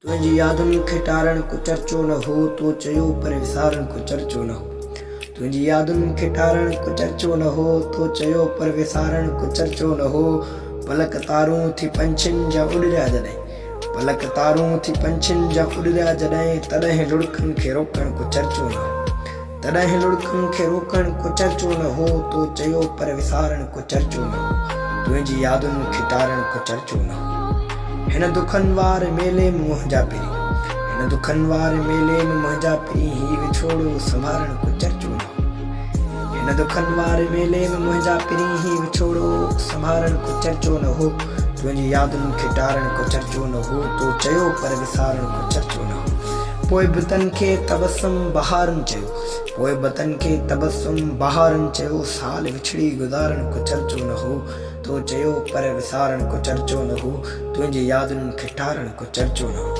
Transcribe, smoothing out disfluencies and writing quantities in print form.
तुझी यादुनि खे टारण को चर्चो न हो, तो चयो पर विसारण को चर्चो न हो। तुझी यादुनि खे टारण को चर्चो न हो, तो चयो पर विसारण को चर्चो न हो। पलक तारूं थी पंछियुनि जा उॾिरिया जॾहिं, पलक तारूं थी पंछियुनि जा उॾिरिया जॾहिं, तॾहिं लुड़कनि खे रोकण को चर्चो न हो। तॾहिं लुड़कनि खे रोकण को चर्चो न हो, तो चयो पर विसारण को चर्चो न हो। तुझी यादुनि खे टारण को चर्चो न हो। हिन दुखनि वारे मेले में मुंहिंजा पिरी, हिन दुखनि वारे मेले में मुंहिंजा पिरी, ही विछोड़ो संभालण को चर्चो न हो। हिन दुखनि वारे मेले में मुंहिंजा पिरी, ही विछोड़ो संभालण को चर्चो न हो। तुझी यादुनि खे टारण को चर्चो न हो, तो चयो पर विसारण को चर्चो न हो। पोइ बितनि खे तबसम बहारनि चयो, पोइ बितनि खे तबसम बहारनि चयो, साल विछड़ी गुज़ारण को चर्चो न हो। तो चयो पर विसारण को चर्चो न हो। तुझी यादुनि खे टारण को चर्चो न हो।